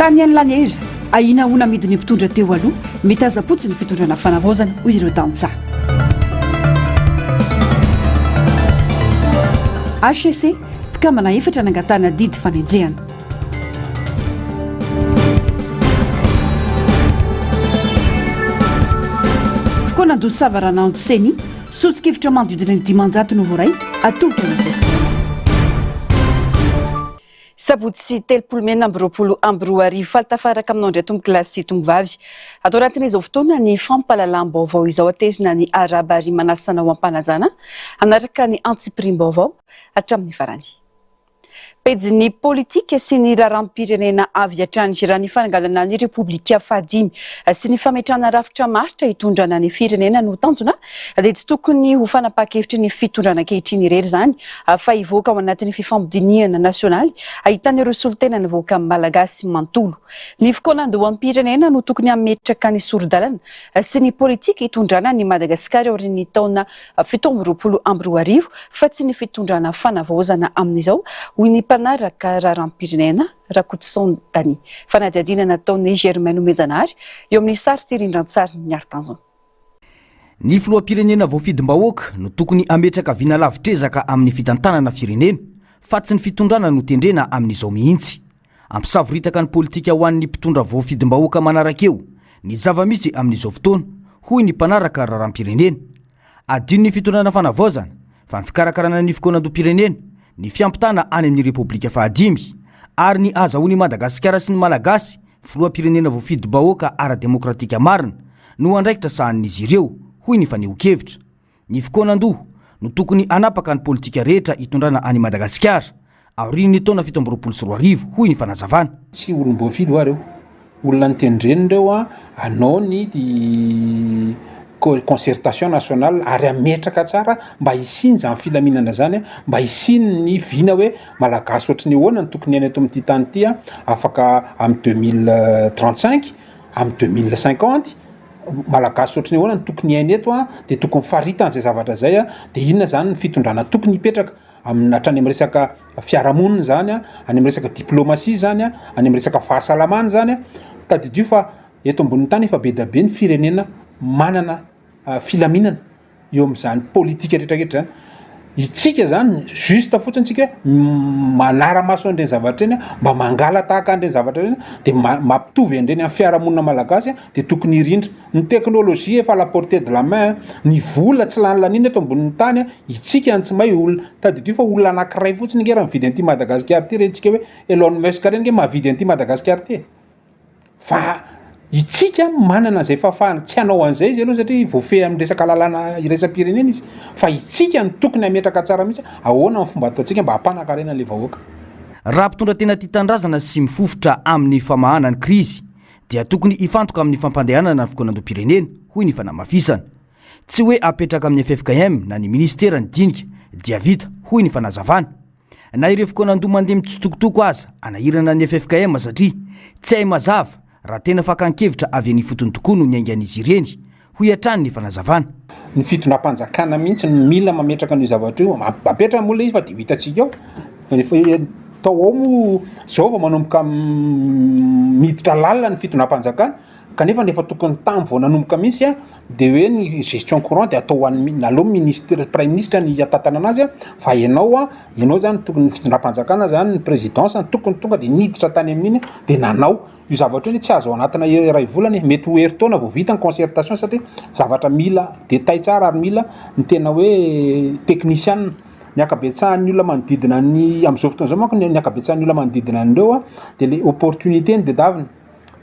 tany any lanyeza ahina ona midiny mpitondra teo aloha mitazapotsy ny fitondrana fanavaozana hoy ireo tantsaha. HCC mpikamana efatra nangatana didy fanenjehana. Fokoanandoso savaranando seni sotsikevitra manodidina ny 10 novoray atolotra ny sabotsy telopolo mena amby roapolo amby roa arivo faltafaraka aminao indray tombo kilasy sy tombovavy atao anatin'izao fotoana ny fampalalam-baovao izao atezina ny arabary manasana ho ampanajana anaraka ny antsipirim-baovao hatramin'ny farany. Pejiny politika sy ny raharam-pirenena avy hatrany raha ny fanangalana ny Repoblika Fadimy sy ny fametrahana rafitra maritra hitondrana ny firenena no tanjona dia tsy tokony ho fanapa-kevitry ny fitondrana ankehitriny irery izany fa hivoaka ao anatin'ny fifamodiniana nasionaly ahitana ireo solotena nivoaka malagasy manontolo. Ny fokoanan-doham-pirenena no tokony hametraka ny sorodalana sy ny politika hitondrana ny Madagasikara ao ny taona 17 fa tsy ny fitondrana fanavaozana amin'izao hoy ny mpanaraka raharam-pirenena Rakotoson Dany. Fanadihadiana nataon'ny Germain Omejanary eo amin'ny sary sy rindran-tsary ny Artanjon. Ny filoham-pirenena voafidim-bahoaka no tokony ametraka viana lavitrezaka amin'ny fitantanana firenena fa tsy ny fitondrana no tendrena amin'izao mihitsy. Ampisavoritaka ny politika ho an'ny mpitondra voafidim-bahoaka manarak'eo ny zava-misy amin'izao fotoana hoy ny mpanaraka raharam-pirenena. Adino ny fitondrana fanavaozana fa ny fikarakarana ny fikoanan-do-pirenena ny fiampitana any amin'ny Repoblika Fadimy ary ny azahoan'ny Madagasikara sy ny Malagasy filoham-pirenena voafidim-bahoaka ara-demokratika marina no andraikitra sahanin'izy ireo hoy ny faneho-kevitra. Ny fikoanan-doha no tokony anapaka ny politika rehetra hitondrana any Madagasikara aorian'ny taona 17 hoy ny fanazavana. Tsy olom-boafidy ho reo olona nitendreny reo anao ny concertation nationale ary ametraka tsara mba hisiny zany filaminana zany mba hisiny ny vina hoe malagasy ohatrany ahoana ny tokony any ato amin'ity tany ity afaka amin'ny 2035 amin'ny 2050 malagasy ohatrany ahoana ny tokony any eto dia tokony faritana zay zavatra zay dia inona zany ny fitondrana tokony hipetraka amin'ny hatrany amin'ny resaka fiarahamonina zany any amin'ny resaka diplomasia zany any amin'ny resaka fahasalamana zany tadidio fa eto ambonin'ny tany efa be da be ny firenena manana filaminana eo amin'izany politika rehetrarehetra zany. Itsika zany juste fotsiny tsika manara-maso an'ireny zavatra eny mba mangala tahaka an'ireny zavatra eny dia mampitovy an'ireny amin'ny fiarahamonina malagasy dia tokony hirindra. Ny teknôlôjia efa à la portée de la main, ny vola tsy lany lanina eto ambonin'ny tany itsika ny tsy mahay olona tadidio fa olona anankiray fotsiny nge raha mividy an'ity Madagasikara ity rentsika hoe Elon Musk reny nge mahavidy an'ity Madagasikara ity fa itsika manana zay fafahana tsy hanao an'izay izy aloha satria voafehy amin'ny resaka lalàna iraisam-pirenena izy fa itsika ny tokony hametraka tsara mihitsy ahoana ny fomba ataontsika mba hampanakarena le vahoaka. Raha mpitondra tena tia tandrazana sy mifofotra amin'ny famahana ny krizy dia tokony hifantoka amin'ny fampandehanana ny fikoanan-do-pirenena hoy ny fanamafisana. Tsy hoe apetraka amin'ny FFKM na ny ministera ny dinika dia vita hoy ny fanazavana. Na ireo fikoanan-do mandeha mitsitokotoko aza anahirana ny FFKM satria tsy hay mazava raha tena fakan-kevitra avy any fotony tokoa no niaingan'izy ireny hoy hatrany ny fanazavana. Ny fitondram-panjakana mihitsy mila mametraka ny zavatra io mapetraka mola izy fa dia hitantsika ao tao ao mo zao vao manomboka miditra lalina ny fitondram-panjakana kanefa nefa tokony tamy vao nanomboka misy dia hoe ny gestion courant dia atao hoan'ny aloha ministre prime ministre ny atatana anazy fa ianao zany tokony ny fitondram-panjakana zany ny présidence tokony tonga dia niditra tany amin'iny dia nanao io zavatra io tsy azo anatina iray volana mety ho herintaona vao vita ny concertation satria zavatra mila détail tsara ary mila ny tena hoe technicien ny akabetsahan'ny olona manodidina ny amin'izao fotoana zao manko ny akabetsahan'ny olona manodidina an'ireo dia le opportunité ny dedavina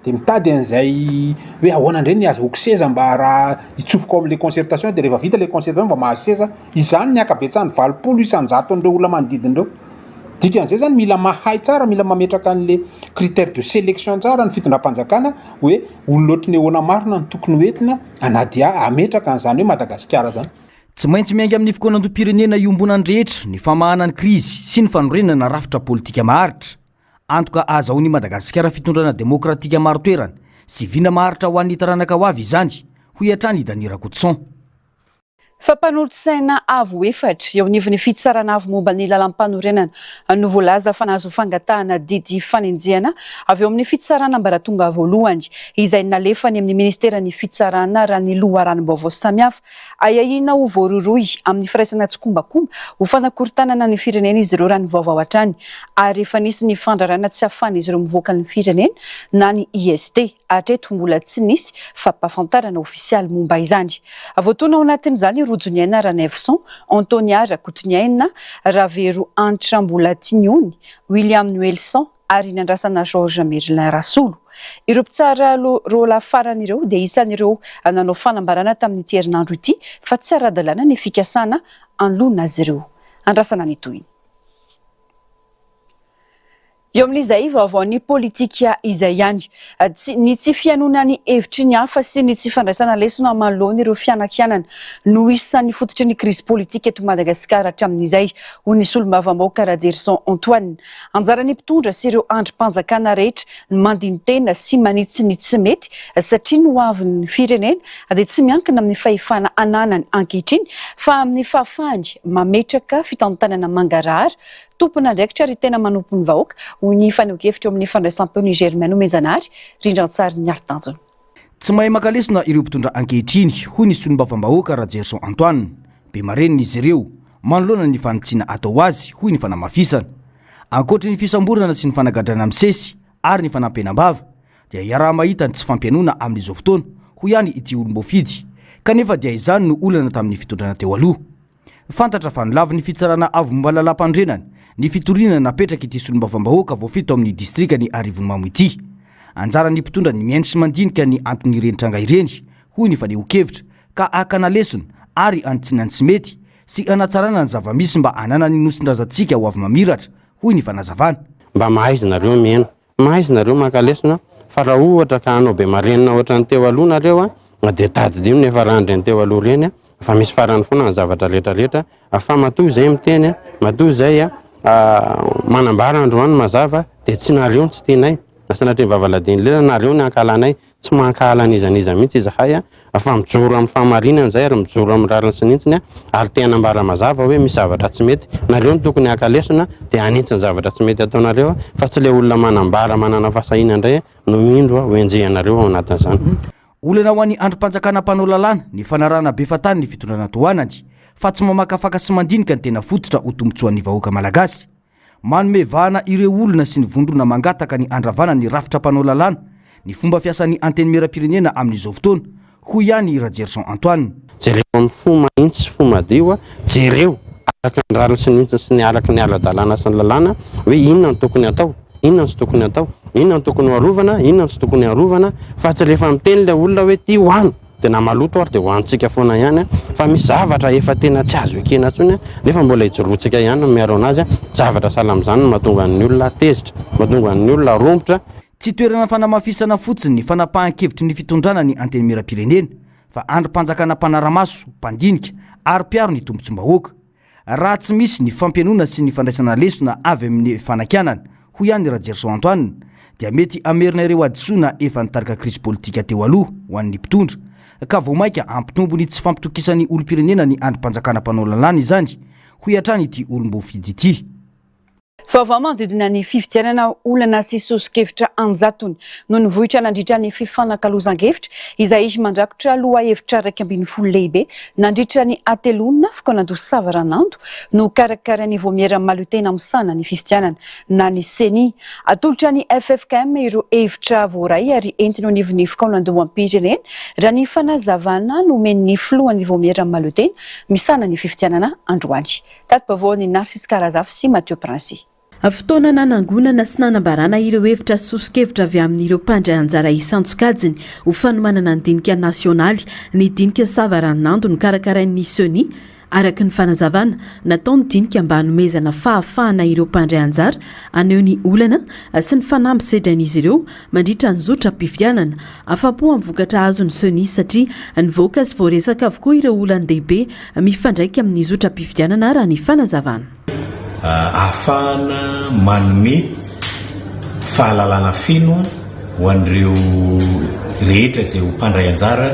dia mitady an'izay hoe ahoana indray ny azo seza mba raha hitsofoka ao amin'le concertation dia rehefa vita le concertation mba mahazo seza izany ny akabetsahany 20 isan-jato an'ireo olona manodidin'ireo. Dikan'izay zany mila mahay tsara mila mametraka an'le critère de sélection tsara ny fitondram-panjakana hoe olona ohatry ny ahoana marina ny tokony hoentina anadia ametraka an'izany hoe Madagasikara zany. Tsy maintsy miainga amin'ny fikoanan-do-pirenena iombonany rehetra ny famahana ny krizy sy ny fanorenana rafitra politika maharitra. Antoka azahoan'ny Madagasikara fitondrana demokratika maro toerana sy vina maharitra ho an'ny taranaka ho avy izany hoy hatrany Dany Rakotoson. Fampanolo-tsaina avo efatra eo anivon'ny fitsarana avo momba ny lalam-panorenana no voalaza fa nahazo fangatahana didy fanenjehana avy eo amin'ny fitsarana ambaratonga voalohany izay nalefany amin'ny ministeran'ny fitsarana raha ny loharanom-baovao samihafa ayahiana ho voaroroy amin'ny firaisana tsokombakomba ho fanakorontanana ny firenena izy ireo raha ny vaovao hatrany ary efa nisy ny fandrarana tsy hafana izy ireo mivoaka ny firenena na ny IST hatreto mbola tsy nisy fampahafantarana ofisialy momba izany. Voatoana ao anatin'izany Rodzoniaina Ranevson, Antonia Rakotoniaina, Ravero Antra mbola Tiniony, William Nuelson ary nandrasana Georges Merlin Rasolo. Ireo mpitsara rola farany ireo dia isan'ireo nanao fanambarana tamin'ity herinandro ity fa tsy ara-dalàna ny fikasana anoloana azy ireo. Andrasana ny toy. Eo amin'izay vaovao ny politika izay ihany ny tsy fianoana ny hevitry ny hafa sy ny tsy fandraisana lesona manoloana ireo fianakianana no isan'ny fototry ny krizy politika eto Madagasikara hatramin'izay ho ny solombavambahoaka Rajerson Antoine. Anjarany mpitondra sy ireo andrim-panjakana rehetra ny mandini-tena sy manitsy ny tsy mety satria no avin'ny firenena dia tsy miankina amin'ny fahefana ananany ankehitriny fa amin'ny fahafahany mametraka fitantanana mangarahara tompona ndraikitra ary tena manompo ny vahoaka ho ny faneho-kevitra eo amin'ny fandraisam-peon'ny Germain Mesanary rindran-tsary ny art-tanjona. Tsy mahay makalesona ireo mpitondra ankehitriny hoy ny solombavambahoaka Rajerson Antoine. Be mareny izy ireo manoloana ny fanitsiana atao azy hoy ny fanamafisana. Ankoatra ny fisamborana sy ny fanagadrana amin'ny sesy ary ny fanampenam-bava dia iaraha mahita ny tsy fampianoana amin'izao fotoana ho ihany ity olom-boafidy kanefa dia izany no olana tamin'ny fitondrana teo aloha. Fantatra fa nilavy ny fitsarana avo momba lalam-pandrenana ny fitoriana napetraka ity solombavambahoaka voafito amin'ny distrika ny Arivon'ny Mamo ity. Anjara ny mpitondra ny miaino sy mandinika ny antony ireny tranga ireny hoy ny faneho-kevitra ka akana lesona ary antsinan tsy mety sy anatsarana ny zava-misy mba anana ny nosin-drazantsika ho avy mamiratra hoy ny fanazavana. Mba mahaizanareo miaino, mahaizanareo maka lesona fa raha ohatra ka anao be marenina ohatra ny teo aloha nareo dia tadidino nefa randry ny teo aloha reny fa misy farany foana ny zavatra rehetrarehetra fa matoy zay miteny matoy zay manambara androany mazava dia tsy nareo tsy tenay sanatria vavaladiany lera nareo ny ankalanay tsy mankalan'izaniza mihitsy izahay fa mijoro amin'ny famarinana zay ary mijoro amin'ny rariny sinintsiny ary tena ambara mazava hoe misy zavatra tsy mety nareo ny tokony ankalesona dia anitsiny zavatra tsy mety ataonareo fa tsy le olona manambara manana fasahina indray no indro ho enjehanareo ao anatin'izany. Olana ho an'ny androm-panjakana mpanao lalàna ny fanarana be fatany ny fitondrana tohanany fa tsy mamakafaka sy mandinika ny tena fototra ho tombotsoan'ny vahoaka malagasy. Manome vahana ireo olona sy ny vondrona mangataka ny andravana ny rafitra mpanao lalàna ny fomba fiasan'ny anteny meram-pirenena amin'izao fotoana hoy ihany Rajerson Antoine. Jereo amin'ny fo mahitsy sy fo madio jereo araka ny rariny sinintsiny sy ny araka ny ala-dalàna sy ny lalàna hoe inona ny tokony atao, inona ny tsy tokony atao, inona ny tokony arovana, inona ny tsy tokony arovana fa tsy rehefa miteny ilay olona hoe ty hoano dia na maloto ary dia hoantsika foana ihany fa misy zavatra efa tena tsy azo ekena tsony nefa mbola hijoroantsika ihany miaro anazy zavatra sahala amin'izany no mahatonga ny olona tezitra, mahatonga ny olona rompotra. Tsy toerana fanamafisana fotsiny ny fanapahan-kevitry ny fitondrana ny anteny meram-pirenena fa androm-panjakana mpanaramaso, mpandinika ary mpiaro ny tombotsom-bahoaka. Raha tsy misy ny fampianoana sy ny fandraisana lesona avy amin'ny fanakianana hoy ihany Rajerson Antoine dia mety amerina ireo adisoana efa nitarika krizy politika teo aloha ho an'ny mpitondra ka vao maika ampitombo ny tsy fampitokisan'ny olom-pirenena ny androm-panjakana mpanao lalàna izany hoy hatrany ity olom-boafidy ity. Vaovao manodidina ny fifidianana olana sy sosokevitra anjatony no nivohitra nandritra ny fifanankalozan-kevitra izay mandrakotra loha hevitra 2.1 lehibe nandritra ny atelonina Fikonando-Sava Ranando no karakarain'ny voamiera malotena misana ny fifidianana na ny CENI atolotra ny FFKM ireo hevitra voaray ary entina anivon'ny Fikonando-am-pirenena raha ny fanazavana nomen'ny filohan'ny voamiera malotena misana ny fifidianana androany. Tato-baovao ny Narcisse Karazafy sy Mathieu Princy. Fotoana nanangonana sy nanambarana ireo hevitra sosokevitra avy amin'ireo mpandray anjara isan-tsokajiny ho fanomanana ny dinika nasionaly ny dinika Sava Ranando ny karakarain'ny CENI araka ny fanazavana nataony dinika mba hanomezana fahafahana ireo mpandray anjara aneo ny olana sy ny fanampy sedran'izy ireo mandritra ny zotra-pifidianana afapo amin'ny vokatra azo ny CENI satria nivoaka sy voaresaka avokoa ireo olana-dehibe mifandraika amin'ny zotra-pifidianana raha ny fanazavana. Ahafahana manome fahalalana feno ho an'ireo rehetra izay ho mpandray anjara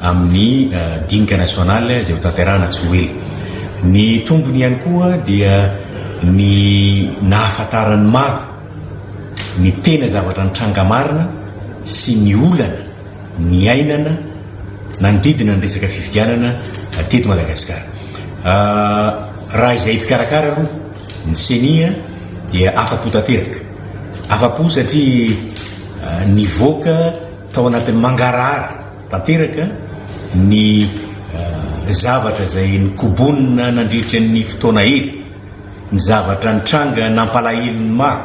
amin'ny dinika nasional zay ho tanterahana tsy hoely. Ny tombony ihany koa dia ny nahafantarany maro ny tena zavatra nitranga marina sy ny olana ny ainana nandridina ny resaka fifidianana teto Madagasikara. Raha izay mpikarakara aloha ny senia dia afa-po tanteraka, afa-po satria nivoaka tao anatin'ny mangarahara tanteraka ny zavatra zay nikobonina nandritra ny fotoana hely, ny zavatra nitranga nampalahelo ny maro,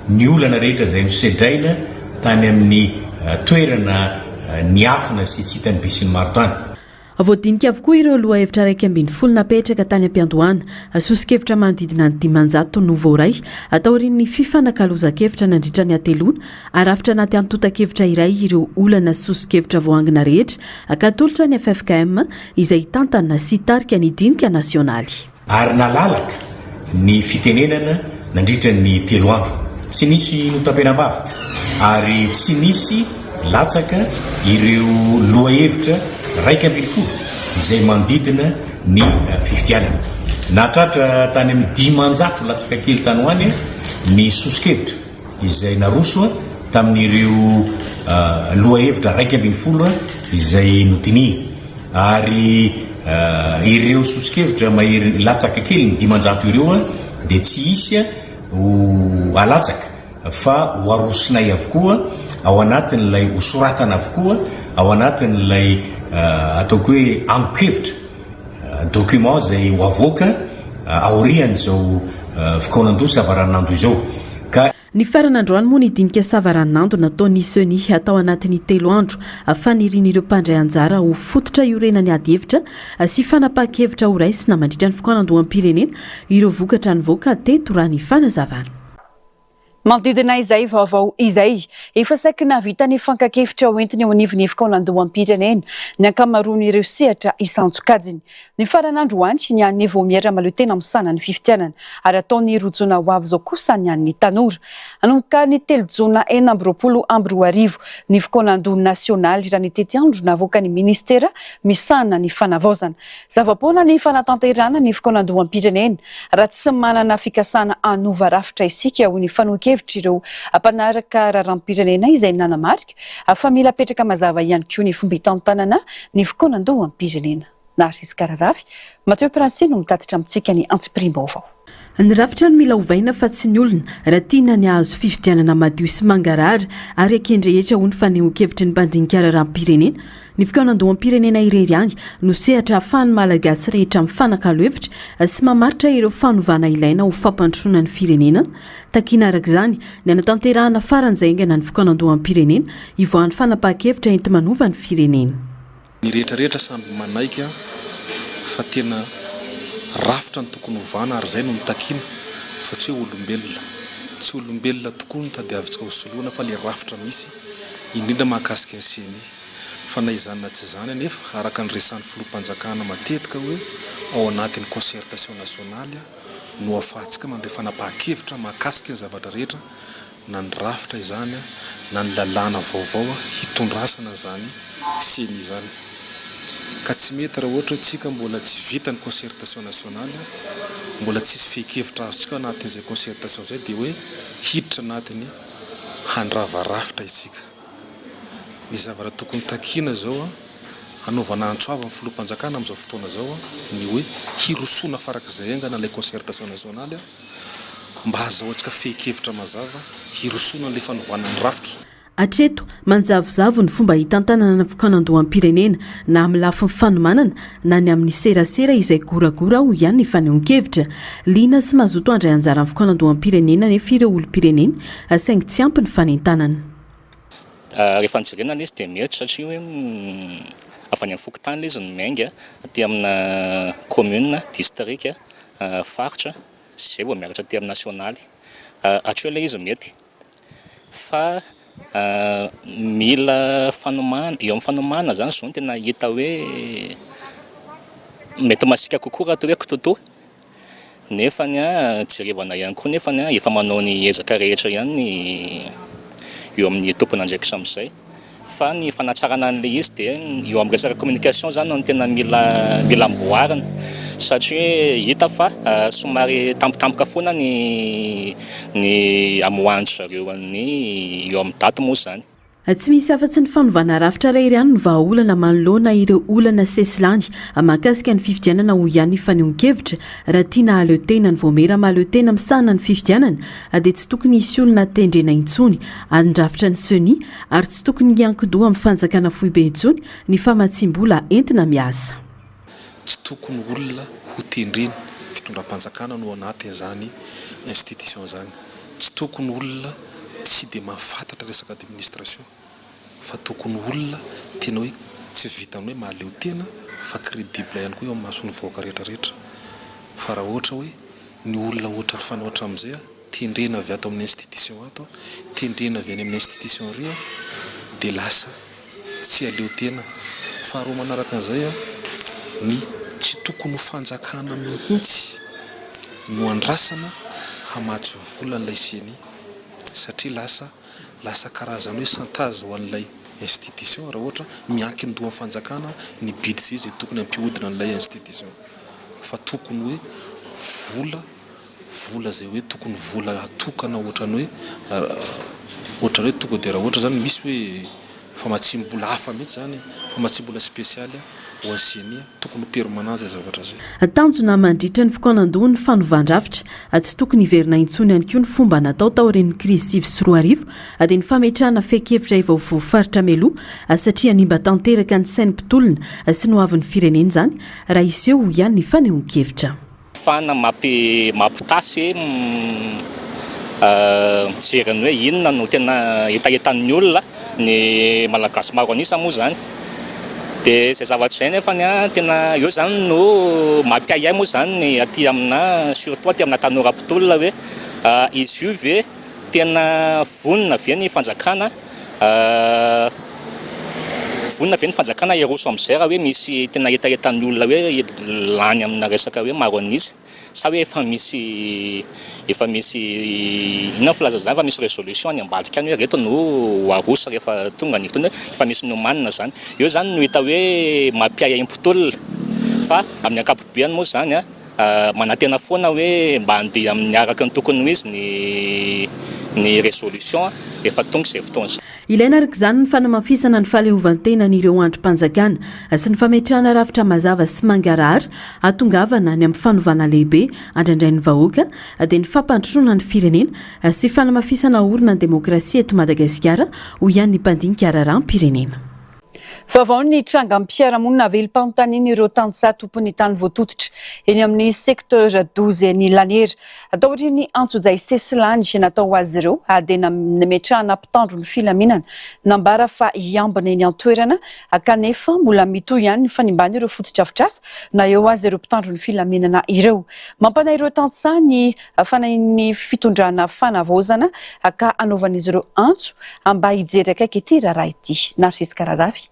ny olana rehetra zay misedraina tany amin'ny toerana ny afina sy tsy hitany be sy ny maro tany. Voadinika avokoa ireo loha hevitra 270 napetraka tany am-piandohana asosikevitra manodidina ny 500 nouveau ray ataorian'ny fifanakaloza-kevitra nandritra ny atelona arafitra anaty antota-kevitra iray ireo olana sosikevitra voangina rehetra akatolotra ny FFKM izay tantana sy tarika ny dinika nasionaly. Ary nalalaka ny fitenenana nandritra ny 3 andro, tsy nisy notapenam-bava ary tsy nisy latsaka ireo loha hevitra 270 izay manodidina ny fifidianana. Natratra tany amin'ny 500 latsaka kely tany hoany ny sosikevitra izay naroso tamin'ireo loha hevitra 270 izay notiny, ary ireo sosikevitra mahery latsaka kely ny 500 ireo dia tsy isy ho alatsaka fa ho arosinay avokoa ao anatin'ilay hosoratana avokoa ao anatin'ilay ataoko hoe angokevitra document zay ho avoaka aorian'izao fikaonando savaranando izao. Ny faran'androany moa ny dinika savaranando nataony seni atao anatin'ny 3 andro afaniriny ireo mpandray anjara ho fototra iorenany ady hevitra sy fanapaha-kevitra ho raisina mandritra ny fikaonandoam-pirenena ireo vokatra nivoaka teto raha ny fanazavana. Manodidina izay vaovao izay efa saika navita ny fankakevitra hoentiny ao anivon'ny fikaonandoam-pirenena ny ankamaroan'ireo sehatra isantsokajiny. Ny faran'andro any ny an'ny voamiera maloha tena misana ny fifidianana ary ataony rojona ho avy zao kosa ny an'ny tanora. Anomboka ny 3 jona 2024 ny fikaonando nasionaly raha ny tety andro navoaka ny ministera misana ny fanavaozana. Zavapoana ny fanatanterana ny fikaonandoam-pirenena raha tsy manana fikasana anova rafitra isika ho ny fanoakevitra ireo ampanaraka raharam-pirenena izay nanamarika fa mila petraka mazava ihany koa ny fomba hitantanana ny fikaonandoam-pirenena. Narisa Karazavy, Mateo Pransino mitatitra amintsika ny antsipirim-baovao. Ny rafitra no mila ovaina fa tsy ny olona raha tiana ny ahazo fifidianana madio sy mangarahara ary akendrehetra ho ny fanehoan-kevitry ny mpandinika raharam-pirenena. Ny fikaonandoam-pirenena irery any no sehatra ahafahany malagasy rehetra mifanakalo hevitra sy mamaritra ireo fanovana ilaina ho fampandrosoana ny firenena. Takiana arak'izany ny anatanterahana faran'izay aingana ny fikaonandoam-pirenena ivoahan'ny fanapaha-kevitra enti manova ny firenena. Ny rehetrarehetra samby manaika fa tena rafitra ny tokony hovana ary zay no mitakiana fa tsy hoe olombelona, tsy olombelona tokoa ny tadiavitsika ho soloana fa le rafitra misy indrindra mahakasika ny seny fa na izany na tsy izany anefa araka ny resan'ny filoham-panjakana matetika hoe ao anatin'ny concertation nationale no ahafahantsika mandray fanapahan-kevitra mahakasika ny zavatra rehetra na ny rafitra izany na ny lalàna vaovao hitondrasana zany seny izany. Ka tsy mety raha ohatra tsika mbola tsy vita ny concertation nationale, mbola tsisy fehi-kevitra azotsika anatin'izay concertation zay dia hoe hiditra anatiny handrava rafitra isika. Ny zavatra tokony takiana zao hanaovana antsoava amin'ny filoham-panjakana amin'izao fotoana zao ny hoe hirosoana farak'izay aingana ilay concertation nationale mba hahazahoantsika fehi-kevitra mazava hirosoana ilay fanovana ny rafitra. Atreto manjavozavo ny fomba hitantanana ny fikaonandoam-pirenena na amin'ny lafiny fanomanana na ny amin'ny serasera izay goragora ho ihany ny fanehoan-kevitra. Liana sy mazoto andray anjara amin'ny fikaonandoam-pirenena nefa ireo olom-pirenena asaingy tsy ampy ny fanentanana. Rehefa nijerenana izy dia mety satria hoe avy any amin'ny fokotany izy no miainga aty amina commune, district, faritra zay vao miakatra aty amin'ny nasionaly. Hatrio ilay izy mety fa mila fanomana eo amin'ny fanomana zany zao tena hita hoe mety masika kokoa raha hoe kitoto nefa ny jerevana ihany koa nefa ny efa manao ny ezaka rehetra ihany eo amin'ny tompona andraikitra amin'izay fa ny fanatsarana an'le izy dia eo amin'ny resaka communication zany no tena mila amboarina satria hita fa somary tampotampoka foana ny amoandro zareo ny eo amin'ny daty moa zany. Tsy misy afa-tsy ny fanovana rafitra iray ihany no vahaolana manoloana ireo olana sesilany mahakasika ny fifidianana ho ihany fanehoan-kevitra raha tiana haleo tena ny voamera mahaleo tena misahana ny fifidianana dia tsy tokony hisy olona tendrena intsony andrafitra ny seni ary tsy tokony hiankidoha amin'ny fanjakana fohibe intsony ny famatsim-bola entina miasa. Tsy tokony olona ho tendrena fitondram-panjakana no anatin'izany institution zany. Tsy tokony olona tsy dia mahafantatra resaka administration fa tokony olona tena hoe tsy vitany hoe mahaleo tena fa crédible ihany koa eo amin'ny mason'ny vahoaka rehetrarehetra. Fa raha ohatra hoe ny olona ohatra fanohatra amin'izay tendrena avy ato amin'ny institution ato, tendrena avy any amin'ny institution ry dia lasa tsy haleo tena. Faharoa manaraka an'izay ny tsy tokony ho fanjakana mihitsy no andrasana hamatsy volan'ilay seny satria lasa karazany hoe santazy ho an'ilay institution raha ohatra miankin-doha amin'ny fanjakana ny budget izay tokony hampihodina an'ilay institution. Fa tokony hoe vola zay hoe tokony vola atokana ohatrany hoe tonga dia raha ohatra zany misy hoe famatsim-bola hafa mihitsy zany famatsim-bola spesialy ho an'senia tokony permanence zavatra zay. Tanjona mandritra ny fikonan-doha ny fanovan-drafitra tsy tokony hiverina intsony ihany koa ny fomba natao tao aorian'ny krizy sivy sy roa arivo dia ny fametrahana fehikevitra evaovao faritra meloa satria nimba tanteraka ny sainy mpitolona sy no avin'ny firenena zany raha iseho ho ihany ny fanehoan-kevitra. Fana mampitasy mijeriny hoe inona no tena etaetan'ny olona ny malagasy maro anisa moa zany. Dia izay zavatra izay nefany tena eo zany no mampiayay moa zany ny aty amina surtout aty amina tanora-mpitolona hoe izy io ve tena vonona ve ny fanjakana eroso amin'izay raha hoe misy tena etaetan'ny olona hoe lany amina resaka hoe maro anisa sa hoe efa misy inona filaza zany fa misy résolution any ambadika any hoe reto no arosa rehefa tonga ny fotoana efa misy nomanina zany. Eo zany no hita hoe mampiayay mpitolona fa amin'ny ankapobeny moa zany manantena foana hoe mba handeha amin'ny araka ny tokony ho izy ny résolution efa tonga izay fotoana. Ilaina araka izany ny fanamafisana ny fahaleovantenan'ireo androm-panjakana sy ny fametrahana rafitra mazava sy mangarahara atongavana ny amin'ny fanovana lehibe andraindray ny vahoaka dia ny fampandrosoana ny firenena sy fanamafisana orona ny demokrasia eto Madagasikara ho ihany ny mpandinika raharaham-pirenena. Vaovao ny trangam-piarahamonina avely-panontaniana ireo tantsaha tompon'ny tany voatototra eny amin'ny secteur 12 ny Laniera atao ohatry Antsojay Sesilany natao azy ireo dia nametrahana mpitandro ny filaminana nambara fa hiambina eny an-toerana kanefa mbola mitohy ihany ny fanimbany ireo fototra-afitrasa na eo azy ireo mpitandro ny filaminana ireo. Mampanahy ireo tantsaha ny fanahiny fitondrana fanavaozana ka anaovan'izy ireo antso mba hijery akaiky ity raharaha ity. Narcisse Karazafy,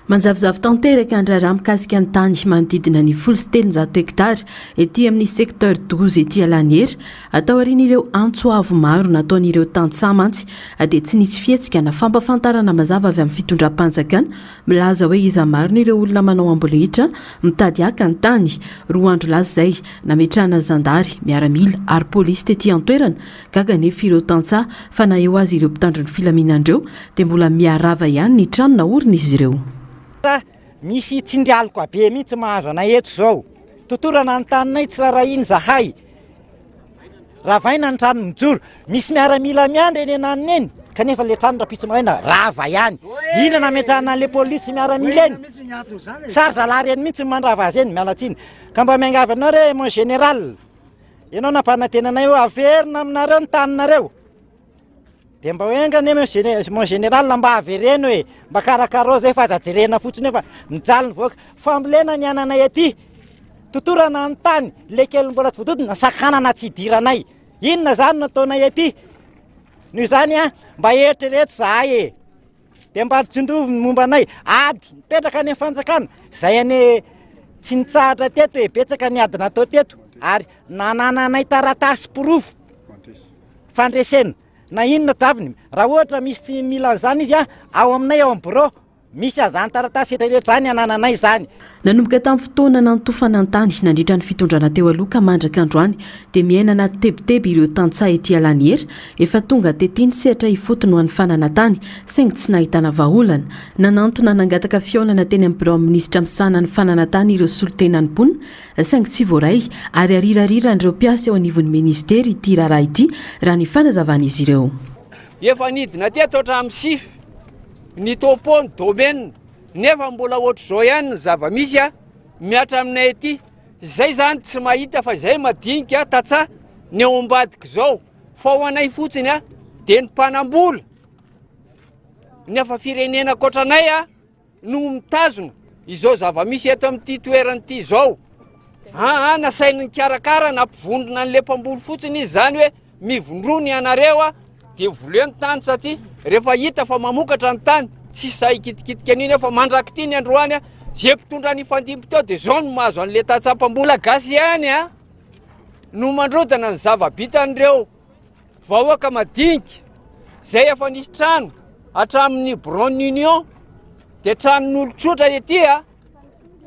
manjavozavo tanteraka ny raharaha mikasika ny tany manodidina ny 700 hektara ety amin'ny secteur 12 ety Laniera atao aorian'ireo antso avo maro nataon'ireo tantsaha mantsy dia tsy nisy fihetsika na fampafantarana mazava avy amin'ny fitondram-panjakana milaza hoe iza maro n'ireo olona manao ambolehitra mitady aka ny tany. 2 andro lasa izay nametrahana zandary miaramila ary polisy tety an-toerana gaga nefa ireo tantsaha fa na eo azy ireo mpitandro ny filaminandreo dia mbola miarava ihany ny trano na orina izy ireo. Misy tsindrialoko be mihitsy mahazo anay eto zao totorana ny taninay tsy raha iny zahay ravaina ny trano mijoro misy miaramila miandry eny ananiny eny kanefa le trano rapitsy maraina rava ihany ina nametrahana le polisy miaramila eny sarzalary eny mihitsy mandrava azy eny mialatsiny ka mba miangavy anao re mon général ianao nampanantenanay ho averina aminareo ny taninareo dia mba hoengany mon général mba avereny hoe mba karakaro zay fa zajerena fotsiny efa mijaly ny voaka fambolena ny ananay aty totorana ny tany le kely mbola tsy voatotona sakanana tsy idiranay inona zany nataonay aty noho izany mba eritrereto zahay dia mba tsindrovy ny momba anay ady mipetraka any fanjakana zay ane tsy nitsahatra teto hoe betsaka ny ady natao teto ary nanananay taratasy pirofo fandresena na inona daviny raha ohatra misy mila zany izy ao aminay ao am'biro misy azany taratasy etrarehetra zany anananay zany. Nanomboka tamin'ny fotoana nantofanantany nandritra ny fitondrana teo aloha ka mandrak'androany dia miainana tebiteby ireo tantsaha ety Alaniera efa tonga tetiny sehatra ifotony ho an'ny fananantany saingy tsy nahitana vahaolana. Nanantona nangataka fiaonana teny amin'ny biro minisitra misana ny fananantany ireo solotenany mponina saingy tsy voaray ary arirariran'ireo mpiasa eo anivon'ny ministera ity raharaha ity raha ny fanazavana izy ireo. Efa nidina teto hatramin'ny sify ny topo ny domaine nefa mbola ohatr'izao ihany ny zava-misy miatra aminay ety zay zany tsy mahita fa zay madinika tatsa ny eo ambadika zao fa ho anay fotsiny dia ny mpanambola nefa firenena kotranay no mitazona izao zava-misy eto amin'ity toerana ity zao nasainy ny karakara nampivondrona n'le mpamboly fotsiny izy zany hoe mivondrony ianareo dia voleo ny tany satria rehefa hita fa mamokatra ny tany tsy say kitikitika an'iny efa mandrakity ny androany zay mpitondra ny fandimby teo dia zao no mahazo an'le tatsam-pambola gasy ihany no mandrodana ny zava-bitan'ireo vahoaka madinika zay efa nisy trano hatramin'ny Bron Union dia tranon'olon-tsotra ety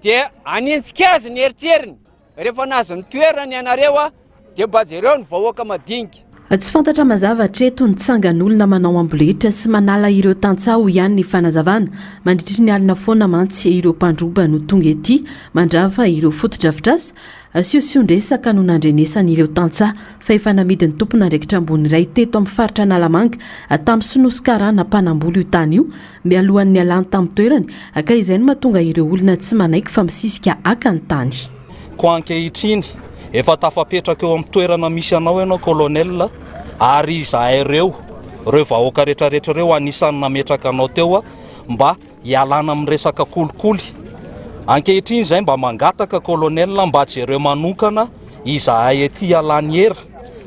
dia anentsika azy ny eritseriny rehefa nazo ny toerany ianareo dia mba jereo ny vahoaka madinika. Tsy fantatra mazava hatreto ny tsangan'olona manao amboletra sy manala ireo tantsaha ho ihany ny fanazavana mandritry ny alina foana mantsy ireo mpandroba no tonga ety mandrava ireo fotodrafitrasa siosion-dresaka no nandrenesany ireo tantsaha fa efa namidiny tompona ndraikitra ambony iray teto amin'ny faritra Analamanga tamin'ny Sinoskarana mpanamboly io tany io mialohan'ny alany tamin'ny toerany ka izay no mahatonga ireo olona tsy manaiky fa misisika aka ny tany. Ko ankehitriny efa tafapetraka eo amin'ny toerana misy anao ianao kolonel ary izahay reo vahoaka rehetrarehetra reo anisany nametraka anao teo mba hialana amin'ny resaka kolikoly. Ankehitriny izay mba mangataka kolonel mba jereo manokana izahay ety Alaniera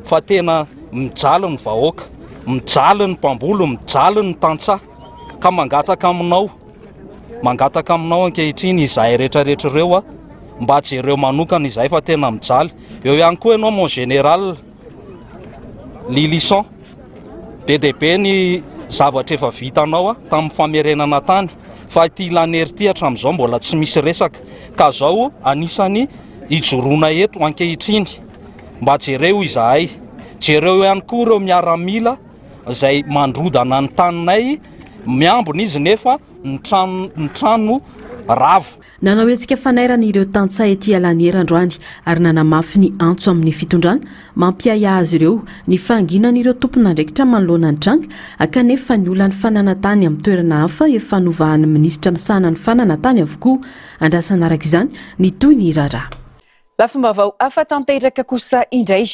fa tena mijaly ny vahoaka, mijaly ny mpamboly, mijaly ny tantsaha ka mangataka aminao ankehitriny izahay rehetrarehetra reo mba jereo manokana izay fa tena mijaly. Eo ihany koa ianao mon général Lilisson be ny zavatra efa vitanao tamin'ny famerenana tany fa ity Lanery ity hatramin'izao mbola tsy misy resaka ka zao anisany ijoroana eto ankehitriny mba jereo izahay, jereo ihany koa ireo miaramila izay mandrodana ny taninay miambona izy nefa ny trano ravo. Nanao etsika fanairana ireo tantsaha ety Alaniera androany ary nanamafy ny antso amin'ny fitondrana mampiaya azy ireo ny fanginan'ireo tompon'andraikitra manoloana ny tranga kanefa ny olany fananantany amin'ny toerana hafa efa novahan'ny minisitra misana ny fananantany avokoa andrasana araka izany ny toy ny rara. Lafomba vao hafa tanteraka kosa indray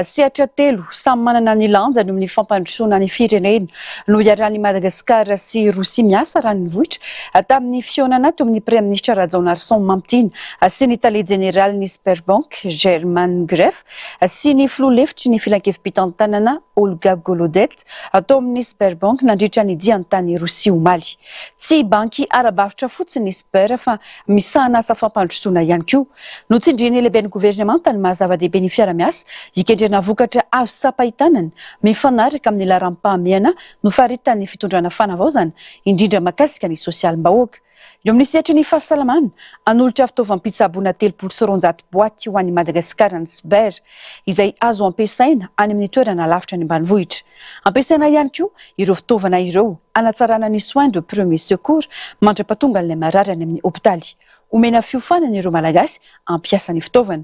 sehatra telo samy manana ny lanjany amin'ny fampandrosoana ny firenena no iarahan'ny Madagasikara sy Rosia miasa raha ny vohitra tamin'ny fihaonana teo amin'ny Premier Ministra Rajaonarison Mampitiny sy ny tale général ny Sberbank German Gref sy ny filoha lefitry ny filan-kevim-pitantanana Olga Golodet atao amin'ny Sberbank nandritra ny diany tany Rosia omaly. Tsy banky ara-barotra fotsiny Sber fa misahana asa fampandrosoana ihany koa no tsindriany lehibe ny gouvernement ny mahazava-dehibe ny fiara-miasa hikendrena vokatra azo sapahitanana mifanaraka amin'ny laharam-pahamehana no faritan'ny fitondrana fanavaozana indrindra makasika ny sosialim-bahoaka. Eo amin'ny sehatra ny fahasalamana anolotra fitaovam-pitsaboana 300 boaty ho an'ny Madagasikara ny Sber izay azo ampiasaina any amin'ny toerana lavitra ny ambanivohitra. Ampiasaina ihany koa ireo fitaovana ireo anatsarana ny soins de premier secours mandra-pahatonga ilay marary any amin'ny hopitaly. Omena fiofanana ireo malagasy ampiasa ny fitaovana.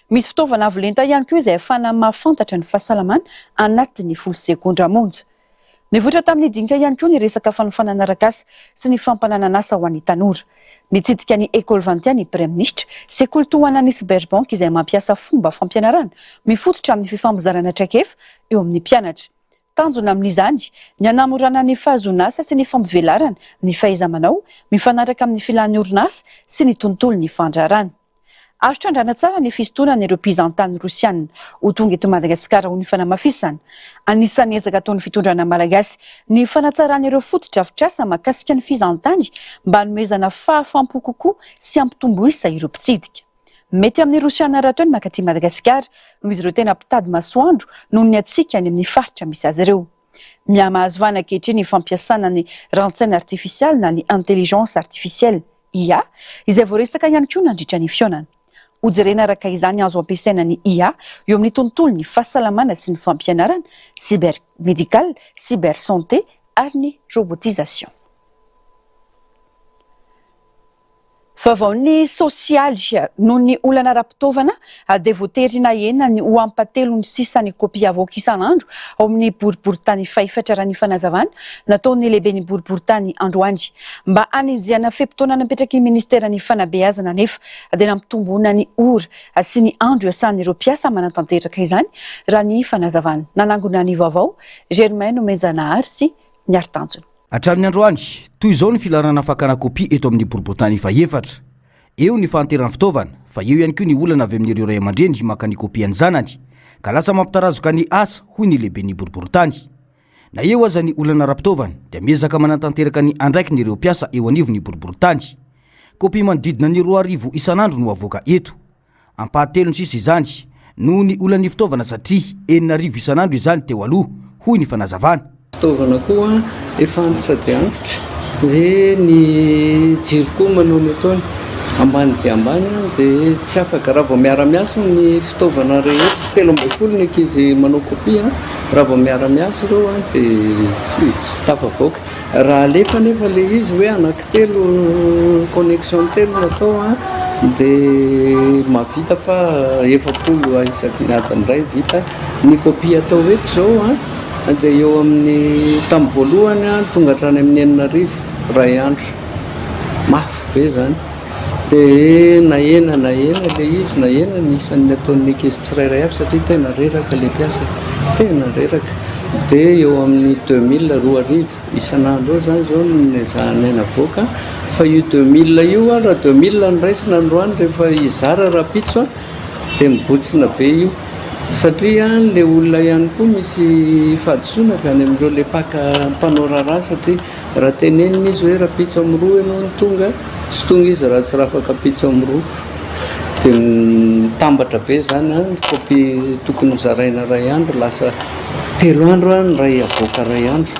Misy fitaovana avo lenta ihany koa izay ahafahana mahafantatra ny fahasalamana anatin'ny 10 sekondra monja. Nivoatra tamin'ny dinika ihany koa ny resaka fanofanana arak'asa sy ny fampananana asa ho an'ny tanora. Nitsidika ny École 21 ny Premier Ministre sekoly tohana ny Sberbank izay mampiasa fomba fampianarana mifototra amin'ny fifambozarana traikefa eo amin'ny mpianatra. Tanjona amin'izany ny hanamorana ny fahazoana asa sy ny fampivelarana ny fahaiza-manao mifanaraka amin'ny filan'ny orinasa sy ny tontolo ny fandrarana. Azo trandrana tsara ny fisintonana ireo mpizahantany rosianina ho tonga eto Madagasikara ho ny fanamafisana. Anisan'ny ezaka ataon'ny fitondrana malagasy ny fanatsarana ireo fotodrafitrasa mahakasika ny fizahantany mba hanomezana fahafampo kokoa sy hampitomboisa ireo mpitsidika. Mety amin'ny rosianina raha toy ny mankaty Madagasikara no izy ireo tena mpitady masoandro noho ny atsika any amin'ny faritra misy azy ireo. Miamahazo vana ankehitriny ny fampiasana ny rantsaina artifisialy na ny intelligence artifisialy IA izay voaresaka ihany koa nandritra ny fionana. Hojerena araka izany azo ampiasaina ny IA eo amin'ny tontolo ny fahasalamana sy ny fampianarana, cybermédical, cybersanté ary ny robotisation. Vaovao ny sosialy noho ny olana ara-pitaovana dia voaterina enina ny ho ampatelo ny sisany kopia avoaka isan'andro ao amin'ny boriboritany faefatra raha ny fanazavana nataony lehibe ny boriboritany androany mba hanenjehana feim-potoana napetraky ministera ny fanabeazana nefa dia nampitomboana ny ora sy ny andro iasan'ireo mpiasa manatanteraka izany raha ny fanazavana. Nanangona ny vaovao Germain Nomenjanahary sy ny Artanjona. Hatramin'ny androany, toy izao ny filarana fakana kopia eto amin'ny boriboritany faefatra. Eo ny fahanterana fitaovana, fa eo ihany koa ny olana avy amin'ireo ray aman-dreny maka ny kopia ny zanany, ka lasa mampitarazoka ny asa hoy ny lehibe ny boriboritany. Na eo aza ny olana ara-pitaovana dia miezaka manatanteraka ny andraiky n'ireo mpiasa eo anivony boriboritany. Kopia manodidina ny 2,000 isan'andro no avoaka eto. Ampahatelo ny sisa izany noho ny olan'ny fitaovana satria 4,000 isan'andro izany teo aloha hoy ny fanazavana. Fitaovana koa efa antitra dia antitra dia ny jiro koa manao metaony ambany dia ambany dia tsy afaka raha vao miara-miasa ny fitaovana rehetra 13 ny ankizy manao kopia raha vao miara-miasa ireo dia tsy tafavoaka raha alefa nefa le izy hoe anankitelo connexion telo natao dia mahavita fa 70 isaky ny adiny iray vita ny kopia atao eto zao dia eo amin'ny tamin'ny voalohany tonga hatrany amin'ny 9,000 ray andro mafy be zany dia nahena le izy nahena ny isan'ny ataon'ny ankizy tsirairay avy satria tena reraka le mpiasa tena reraka dia eo amin'ny 2,000 isan'andro zany zao ny zahanay avoaka fa io 2,000 io raha 2,000 ny raisina androany rehefa izara raha pitso dia mibotsina be io satria le olona ihany koa misy fahadisoana avy any amin'ireo le paka mpanao raharaha satria raha tenenina izy hoe raha pitso amin'ny roa ianao ny tonga tsy tonga izy raha tsy raha afaka pitso amin'ny roa dia mitambatra be zany ny kopia tokony hozaraina ray andro lasa 3 andro ny ray avoaka ray andro.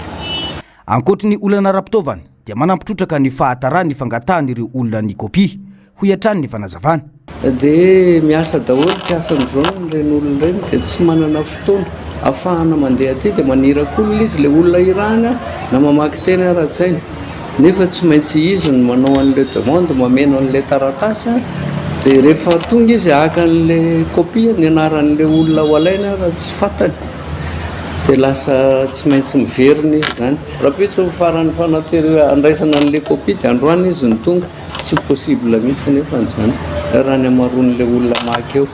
Ankoatra ny olana ara-pitaovana dia manampitrotraka ny fahatarany fangatahanyireo olona ny kopia ho iatrany ny fanazavana. Dia miasa daholo mpiasa amin'izao ireny olona ireny dia tsy manana fotoana ahafahana mandeha aty dia maniraka olona izy le olona irana na mamaky teny ara-tsaina nefa tsy maintsy izy no manao an'ilay demande mameno an'ilay taratasy dia rehefa tonga izy haka an'ilay kopia ny anaran'ilay olona ho alaina raha tsy fantany dia lasa tsy maintsy miverina izy zany raha pitso farany andraisana an'ilay kopia dia androany izy ny tonga tsy possible mihitsy nefa an'izany raha ny amaroan'ilay olona maky eo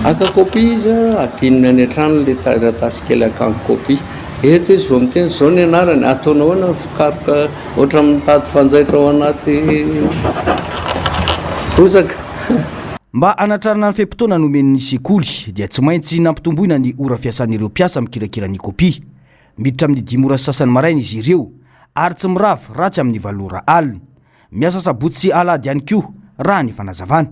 aka kopia izy adininy any an-trano le taratasy kely akango kopia eto izy vao miteny zao ny anarany ataonao na fikaroka ohatra mitady fanjaitra ao anaty bozaka. Mba anatrarana ny feim-potoana nomen'ny sekoly dia tsy maintsy nampitomboina ny ora fiasan'ireo mpiasa mikirakira ny kopia. Miditra amin'ny 5 ora sasany maraina izy ireo ary tsy mirafy ratsy amin'ny 7 ora alina. Miasa sabotsy sy alady ihany koa raha ny fanazavana.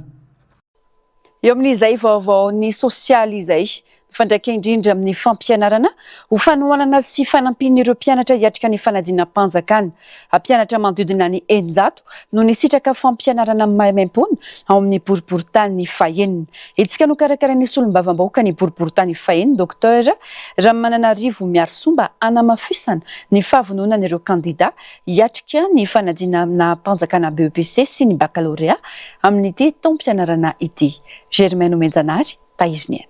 Eo amin'izay vaovao ny sosialy izay fandraika indrindra amin'ny fampianarana ho fanohanana sy fanampian'ireo mpianatra hiatrika ny fanadinam-panjakana. Mpianatra manodidina ny 900 no nisitraka fampianarana maimaimpona ao amin'ny boriboritany fahenina. Itsika no karakarain'ny solombavam-bahoaka ny boriboritany fahenina Dr Ramananarivo Miarosomba anamafisana ny fahavononan'ireo kandida hiatrika ny fanadinana panjakana BEPC sy ny baccalauréat amin'ity taom-pianarana ity. Germain Nomenjanahary, Taiziniana.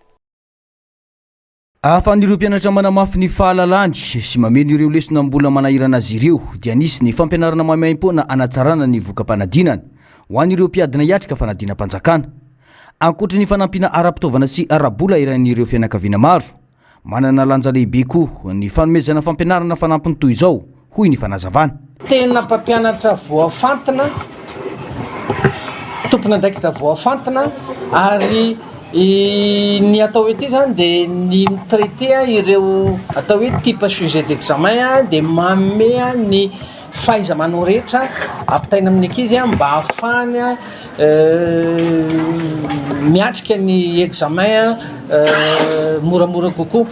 Ahafan'ireo mpianatra manamafy ny fahalalany sy mameno ireo lesona mbola manahirana azy ireo dia nisy ny fampianarana maimaimpona anatsarana ny vokam-panadinana ho an'ireo mpiadina hiatrika fanadinam-panjakana. Ankoatra ny fanampiana ara-pitaovana sy ara-bola iran'ireo fianakaviana maro, manana lanja lehibe koa ny fanomezana fampianarana fanampiny toy izao hoy ny fanazavana. Tena mpampianatra voafantina, tompona andraikitra voafantina ary ny atao hoe ity zany dia ny mitraité ireo atao hoe type sujet d'examen dia manome ny fahaiza-manao rehetra ampitaina amin'ny ankizy mba ahafahany miatrika ny examen moramora kokoa.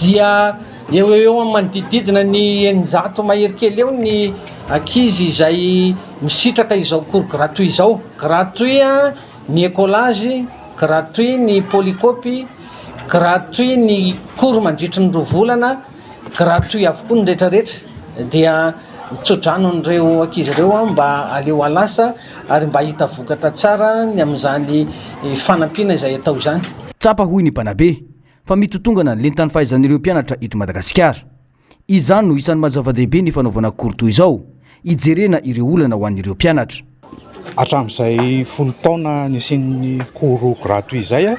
Dia eo amin'ny manodididina ny eninjato mahery kely eo ny ankizy izay misitraka izao cours gratuit izao. Gratuit ny écolage, gratuit ny polycopy, gratuit ny cours mandritry ny 2 volana, gratuit avokoa ny rehetrarehetra. Dia mitsodrano n'ireo ankizy ireo mba aleo alasa ary mba hita vokatra tsara ny amin'izany fanampiana izay atao izany. Tsapa hoy ny Banabe fa mitotongana ny lentany fahaizan'ireo mpianatra eto Madagasikara. Izany no isan'ny mazava-dehibe ny fanaovana cours toy izao, ijerena ireo olana ho an'ireo mpianatra. Hatramin'izay 10 taona nisian'ny cours gratuit izay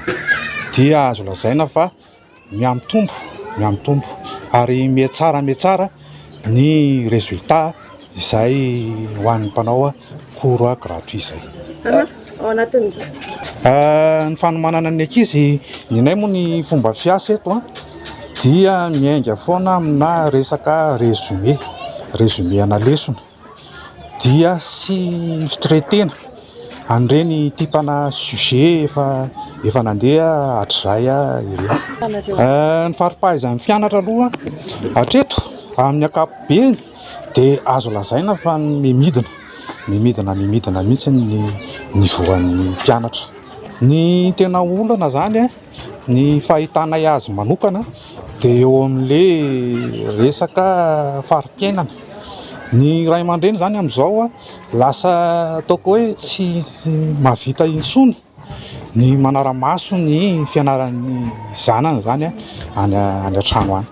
dia azo lazaina fa miamitombo ary mihatsara ny résultat izay ho an'ny mpanao cours gratuit izay. Ny fanomanana ny ankizy ninay moa ny fomba fiasa eto dia miainga foana amina resaka résumé ana lesona dia sy fitretena an'ireny tipana sujet efa nandeha hatrizay ireo. Ny faripahaizan'ny fianatra aloha hatreto amin'ny ankapobeny dia azo lazaina fa mimidina mihitsy ny voan'ny mpianatra. Ny tena olana zany ny fahitana azy manokana dia eo amin'le resaka farim-piainana. Ny ray aman-dreny zany amin'izao lasa ataoko hoe tsy mahavita intsony ny manara-maso ny fianaran'ny zanany zany any an-trano any.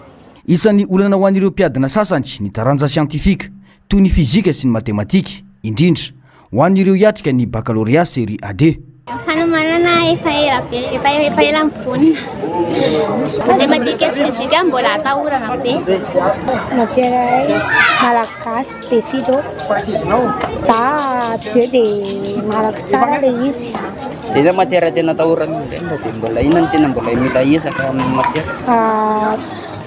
Isan'ny olana ho an'ireo mpiadina sasany ny taranja siantifika toy ny fizika sy ny matematika, indrindra ho an'ireo hiatrika ny baccalauréat série AD. Fanomanana efa ela mivonina. Le matetika sy fizika mbola atahorana be. Matière malagasy de philo. Za de malaky tsara le izy. Dia matière tena atahorana indrindra dia mbola inona ny tena mbola mila hiezaka amin'ny matière?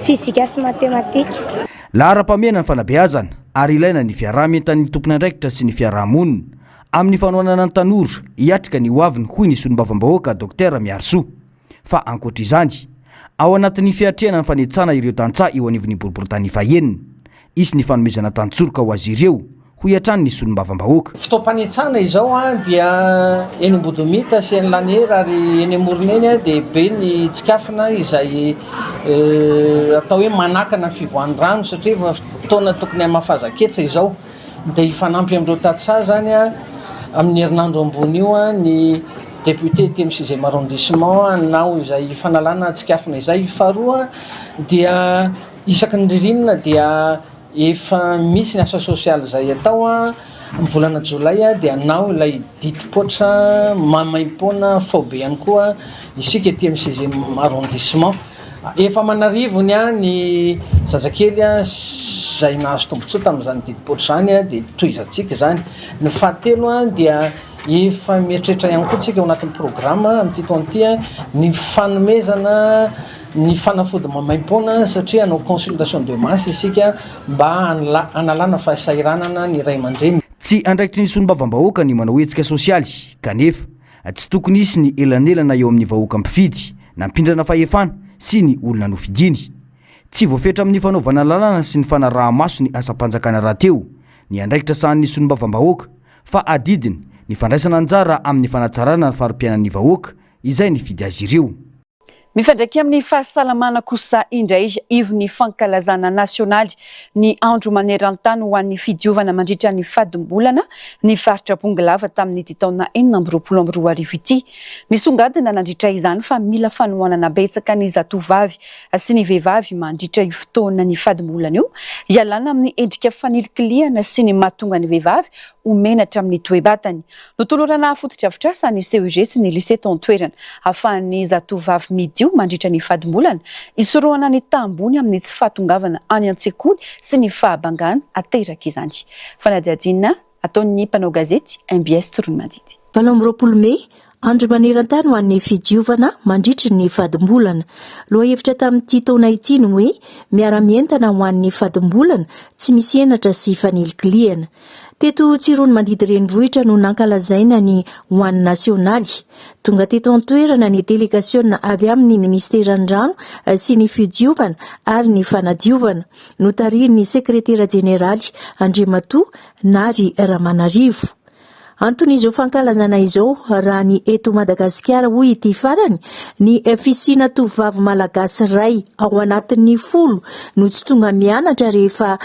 Fizika sy matematika. Lahara-pahamehana ny fanabeazana ary ilaina ny fiaraha-mientan'ny tompony andraikitra sy ny fiaraha-monina amin'ny fanohanana ny tanora hiatrika ny hoaviny hoy ny solombavam-bahoaka Dr Miarisoa. Fa ankoatr'izany, ao anatin'ny fiatrehana ny fanetsana ireo tantsaha eo anivon'ny boriboritany fahenina, isy ny fanomezana tantsoroka ho azy ireo ho hiatrany ny solombavam-bahoaka. Fotoam-panetsana izao dia eny Ambodomita sy eny Lanera ary eny Morona eny dia be ny tsikafina izay atao hoe manakana fivoan'ny rano satria efa fotoana tokony hamafazaketsa izao. Dia ifanampy amin'ireo tantsaha zany amin'ny herinandro ambony io ny député ty amin'ny 6e arrondissement nao izay fanalana tsikafina izay. Faharoa dia isaky ny ririnina dia efa misy ny asa sosialy izay atao amin'ny volana jolay dia nao ilay ditipotra mamaim-poana Faobe ihany koa isika ty amin'ny 6e arrondissement. Efa manarivony ny zazakely izay nahazo tombontsoa tamin'izany ditipotra zany dia toizantsika zany. Ny fahatelo dia efa mieritreritra ihany koa tsika ao anatin'ny programma amin'ity taona ity ny fanomezana ny fanafody mamaim-poana satria hanao consultation de masse isika mba analana fahasairanana ny ray aman-dreny. Tsy andraikitry ny solombavam-bahoaka ny manao hetsika sosialy kanefa tsy tokony isy ny elanelana eo amin'ny vahoaka mpifidy na mpindrana fahefana sy ny olona nofidiny. Tsy voafetra amin'ny fanaovana lalàna sy ny fanaraha-maso ny asa-panjakana rahateo ny andraikitra sahan'ny solombavam-bahoaka fa adidiny ny fandraisana anjara amin'ny fanatsarana ny farim-piainan'ny vahoaka izay nifidy azy ireo. Mifandraiky amin'ny fahasalamana kosa indray ivo ny fankalazana nasionaly ny andro maneran-tany ho an'ny fidiovana mandritra ny fadim-bolana ny faritra Pongalava tamin'ity taona 2022 ity. Nisongadina nandritra izany fa mila fanohanana betsaka ny zatovavy sy ny vehivavy mandritra io fotoana ny fadim-bolana io ialana amin'ny endrika fanilikiliana sy ny mahatonga ny vehivavy omenatra amin'ny toe-batany. Notolorana fototra-avitrasa ny CEG sy ny lycée Tontoerana ahafahan'ny zatovavy midio mandritra ny fadim-bolana isorohana ny tambony amin'ny tsy fahatongavana any an-tsekoly sy ny fahabangana ateraka izany. Fanadihadinina ataon'ny mpanao gazety MBS Toronomadidy. 20 Mei andro maneran-tany ho an'ny fidiovana mandritry ny fadimbolana. Loha hevitra tamin'ity taona ity no hoe miara-mientana ho an'ny fadimbolana tsy misy enatra sy fanelikiliana. Teto Tsirony Mandidy Renivohitra no nankalazaina ny ho an'ny nasionaly. Tonga teto an-toerana ny delegasiona avy amin'ny ministeran'ny rano sy ny fidiovana ary ny fanadiovana. Notarihin'ny sekretera jeneraly Andriamatoa Nary Ramanarivo. Anton'izao fankalazana izao raha ny eto Madagasikara hoy ity farany ny fisina tovovavy malagasy ray ao anatin'ny 10 no tsy tonga mianatra rehefa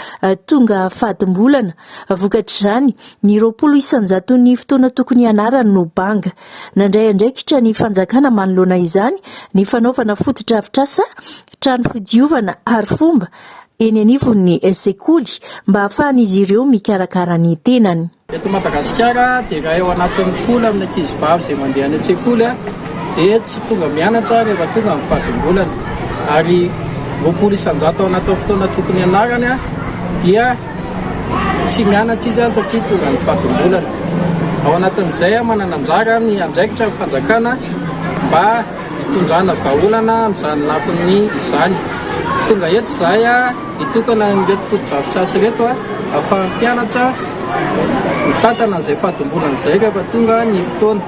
tonga fadimbolana. Vokatr'izany ny 20 isanjaton'ny fotoana tokony ianarana no banga. Nandray andraikitra ny fanjakana manoloana izany ny fanaovana foto-drafitrasa, trano fidiovana ary fomba eny anivon'ny sekoly mba ahafahan'izy ireo mikarakara ny tenany. Eto Madagasikara dia raha eo anatin'ny 10 amin'ny ankizivavy izay mandeha any an-tsekoly dia tsy tonga mianatra rehefa tonga amin'ny fadimbolana. Ary 20 isanjato ao anatin'ny fotoana tokony ianarana dia tsy mianatra izy satria tonga amin'ny fadimbolana. Ao anatin'izay manana anjara ny anjaikitra ny fanjakana mba hitondrana vahaolana amin'izany lafiny izany. Tonga eto izay hitokana ireto foto-drafitrasa ireto ahafahan'ny mpianatra mitantana izay fadimbolana izay rehefa tonga ny fotoana.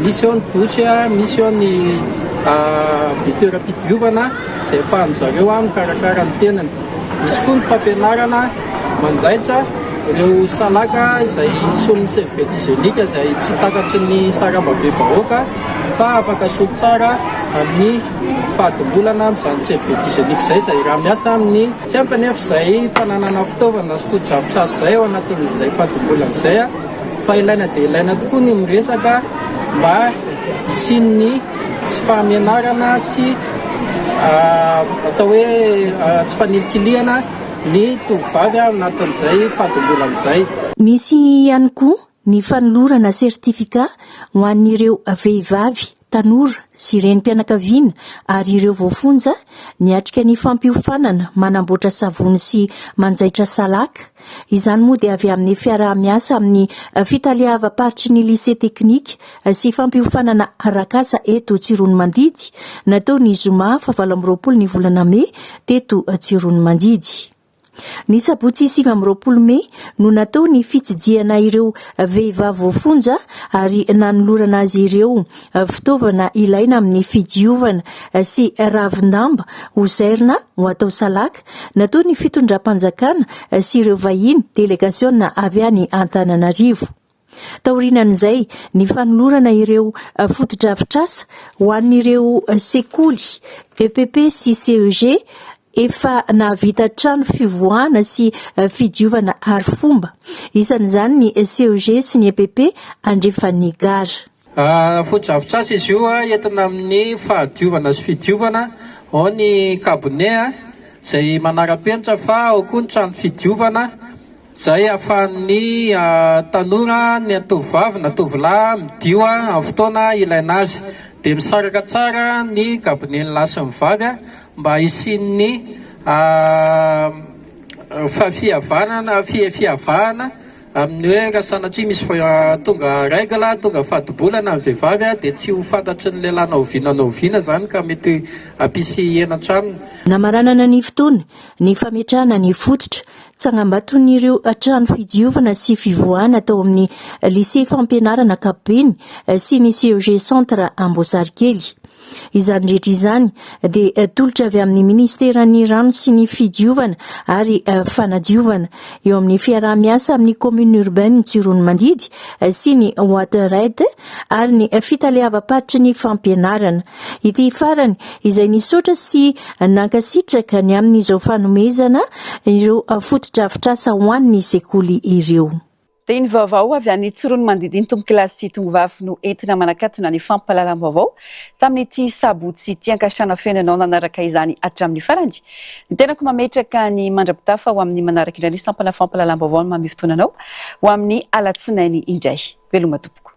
Misy eo ny dosy, misy eo ny toeram-pidiovana izay ahafahan'zareo mikarakara ny tenany. Misy koa ny fampianarana manjaitra ireo salaka izay solon'ny serviette hygiénique izay tsy takatry ny sarambabem-bahoaka fa afaka solo tsara amin'ny fadimbolana amin'izany serviette hygiénique izay izay raha miasa amin'ny tsy ampanefa izay fananana fitaovana sy foto-drafitrasa izay ao anatin'izay fadimbolana izay fa ilaina dia ilaina tokoa ny miresaka mba sy ny tsy fahamianarana sy atao hoe tsy fanelikiliana ny tovovavy anatin'izay fadimbolana izay. Misy ihany koa ny fanolorana sertifika ho an'ireo vehivavy, tanora sy renim-pianakaviana ary ireo voafonja niatrika ny fampiofanana manamboatra savony sy manjaitra salaka. Izany moa dia avy amin'ny fiaraha-miasa amin'ny fitaliava-paritry ny lycée teknika sy fampiofanana arakasa eto Tsirony Mandidy natao ny zoma 20 ny volana May teto Tsirony Mandidy. Ny sabotsy 20 May no natao ny fitsidiana ireo vehivavy voafonja ary nanolorana azy ireo fitaovana ilaina amin'ny fidiovana sy ravindamba ho zairina ho atao salaka. Natao ny fitondram-panjakana sy ireo vahiny delegasiona avy any Antananarivo. Taorinan'izay ny fanolorana ireo foto-drafitrasa ho an'ireo sekoly EPP sy CEG efa navita trano fivoahana sy fidiovana ary fomba. Isan'izany ny CEG sy ny EPP andrefan'ny gara. Foto-drafitrasa izy io entina amin'ny fahadiovana sy fidiovana, ao ny cabinet izay manara-penitra fa ao koa ny trano fidiovana izay ahafahan'ny tanora ny tovovavy na tovolahy midio amin'ny fotoana ilaina azy. Dia misaraka tsara ny cabinet ny lahy sy ny vavy mba hisian'ny fihavahana amin'ny hoe raha sanatria misy tonga règle tonga fadimbolana ny vehivavy dia tsy ho fantatry ny lehilahy naoviana zany ka mety ampisy henatra aminy. Namaranana ny fotoana ny fametrahana ny fototra tsangambaton'ireo trano fidiovana sy fivoahana tao amin'ny lycée fampianarana Kapeny sy ny CEG centre Ambosarikely. Izany rehetra izany dia tolotra avy amin'ny ministeran'ny rano sy ny fidiovana ary fanadiovana eo amin'ny fiaraha-miasa amin'ny commune urbaine Tsirony Mandidy sy ny Waterred ary ny fitaliava-paritry ny fampianarana. Ity farany izay nisotra sy nankasitraka ny amin'izao fanomezana ireo foto-drafitrasa ho an'ny sekoly ireo. Dia iny vaovao avy any Tsirony Mandidy iny tombo-kilasy tongovavy no entina manakatona ny fampahalalam-baovao tamin'ity sabotsy ity ankasitrana fenanao nanaraka izany hatramin'ny farany. Ny tenako mametraka ny mandrapitafa ho amin'ny manaraka indray ny sampana fampahalalam-baovao no mamy fotoananao ho amin'ny alatsinainy indray. Veloma tompoko.